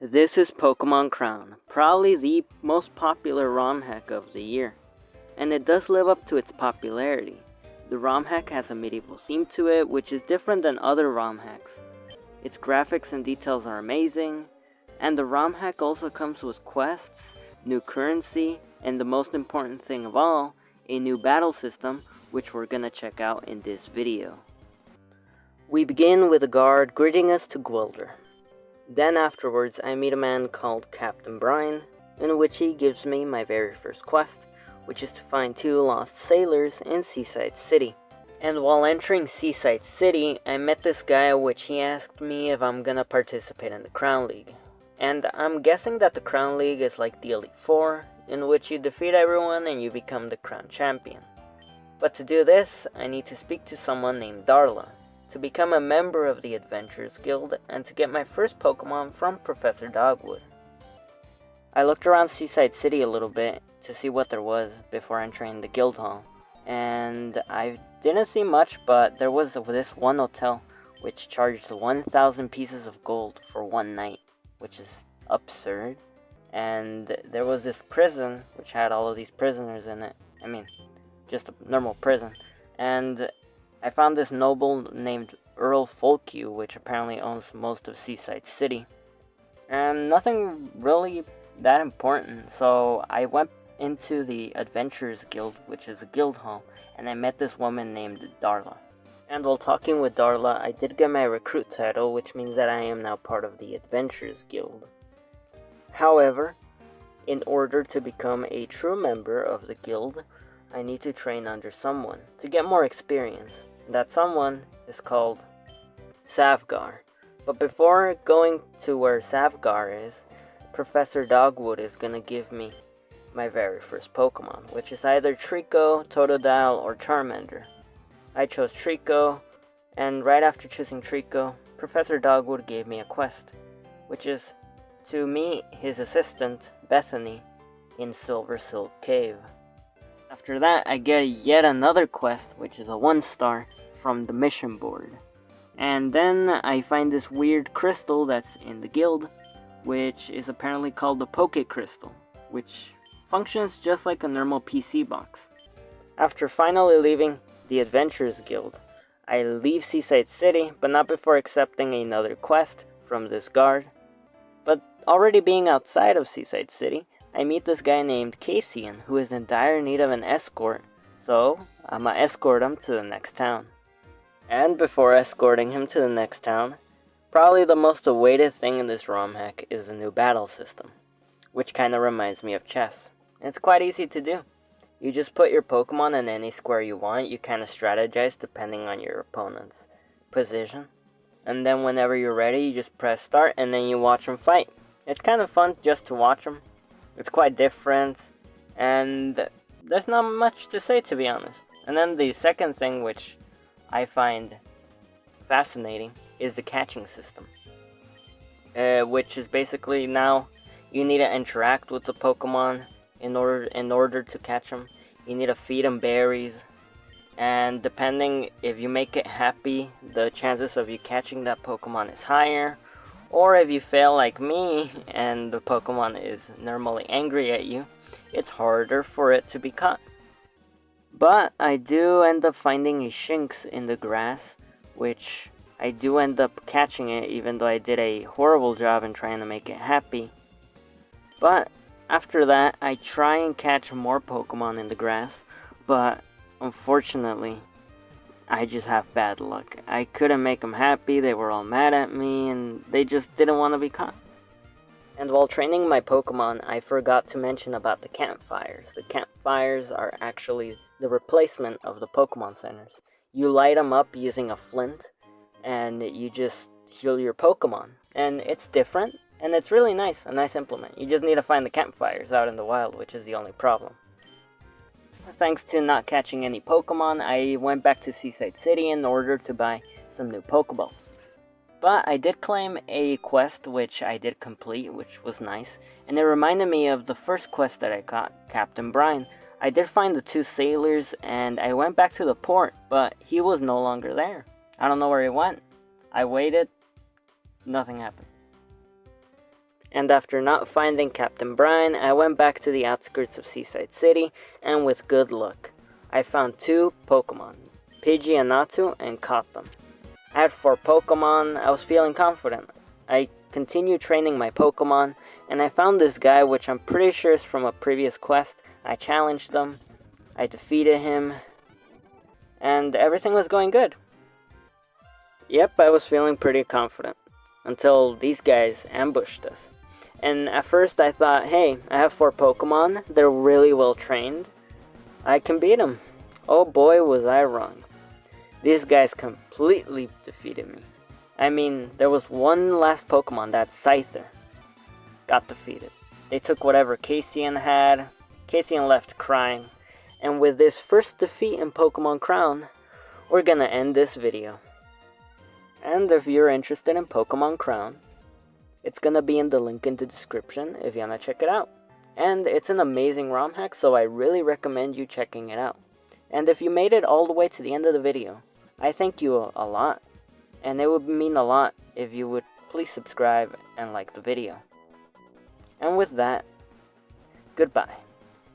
This is Pokemon Crown, probably the most popular ROM hack of the year, and it does live up to its popularity. The ROM hack has a medieval theme to it, which is different than other ROM hacks. Its graphics and details are amazing, and the ROM hack also comes with quests, new currency, and the most important thing of all, a new battle system, which we're gonna check out in this video. We begin with a guard greeting us to Gwilder. Then afterwards I meet a man called Captain Brian, in which he gives me my very first quest, which is to find 2 lost sailors in Seaside City. And while entering Seaside City, I met this guy which he asked me if I'm gonna participate in the Crown League. And I'm guessing that the Crown League is like the Elite Four, in which you defeat everyone and you become the Crown Champion. But to do this, I need to speak to someone named Darla, to become a member of the Adventurers Guild, and to get my first Pokemon from Professor Dogwood. I looked around Seaside City a little bit to see what there was before entering the guild hall, and I didn't see much, but there was this one hotel which charged 1,000 pieces of gold for one night, which is absurd. And there was this prison which had all of these prisoners in it. I mean, just a normal prison. And I found this noble named Earl Folkue, which apparently owns most of Seaside City. And nothing really that important, so I went into the Adventurers Guild, which is a guild hall, and I met this woman named Darla. And while talking with Darla, I did get my recruit title, which means that I am now part of the Adventurers Guild. However, in order to become a true member of the guild, I need to train under someone to get more experience. That someone is called Savgar. But before going to where Savgar is, Professor Dogwood is gonna give me my very first Pokemon, which is either Trico, Totodile, or Charmander. I chose Trico, and right after choosing Trico, Professor Dogwood gave me a quest, which is to meet his assistant, Bethany, in Silver Silk Cave. After that, I get yet another quest, which is a 1-star, from the mission board. And then I find this weird crystal that's in the guild, which is apparently called the Poke Crystal, which functions just like a normal PC box. After finally leaving the Adventurers Guild, I leave Seaside City, but not before accepting another quest from this guard. But already being outside of Seaside City, I meet this guy named Cassian, who is in dire need of an escort, so I'ma escort him to the next town. And before escorting him to the next town, probably the most awaited thing in this ROM hack is the new battle system, which kinda reminds me of chess. It's quite easy to do. You just put your Pokemon in any square you want, you kinda strategize depending on your opponent's position. And then whenever you're ready, you just press start and then you watch them fight. It's kind of fun just to watch them. It's quite different, and there's not much to say, to be honest. And then the second thing which I find fascinating is the catching system, which is basically now you need to interact with the Pokemon in order to catch them. You need to feed them berries, and depending if you make it happy, the chances of you catching that Pokemon is higher. Or if you fail like me, and the Pokemon is normally angry at you, it's harder for it to be caught. But I do end up finding a Shinx in the grass, which I do end up catching it, even though I did a horrible job in trying to make it happy. But after that, I try and catch more Pokemon in the grass, but unfortunately, I just have bad luck. I couldn't make them happy, they were all mad at me, and they just didn't want to be caught. And while training my Pokemon, I forgot to mention about the campfires. The campfires are actually the replacement of the Pokemon centers. You light them up using a flint, and you just heal your Pokemon. And it's different, and it's really nice, a nice implement. You just need to find the campfires out in the wild, which is the only problem. Thanks to not catching any Pokemon, I went back to Seaside City in order to buy some new Pokeballs. But I did claim a quest which I did complete, which was nice, and it reminded me of the first quest that I got, Captain Brian. I did find the 2 sailors, and I went back to the port, but he was no longer there. I don't know where he went. I waited, nothing happened. And after not finding Captain Brian, I went back to the outskirts of Seaside City, and with good luck, I found 2 Pokemon, Pidgey and Natu, and caught them. I had 4 Pokemon. I was feeling confident. I continued training my Pokemon, and I found this guy, which I'm pretty sure is from a previous quest. I challenged them, I defeated him, and everything was going good. Yep, I was feeling pretty confident, until these guys ambushed us. And at first I thought, hey, I have 4 Pokemon, they're really well trained, I can beat them. Oh boy, was I wrong. These guys completely defeated me. I mean, there was one last Pokemon, that Scyther, got defeated. They took whatever Cassian had. Cassian left crying. And with this first defeat in Pokemon Crown, we're gonna end this video. And if you're interested in Pokemon Crown, it's gonna be in the link in the description if you wanna check it out. And it's an amazing ROM hack, so I really recommend you checking it out. And if you made it all the way to the end of the video, I thank you a lot. And it would mean a lot if you would please subscribe and like the video. And with that, goodbye.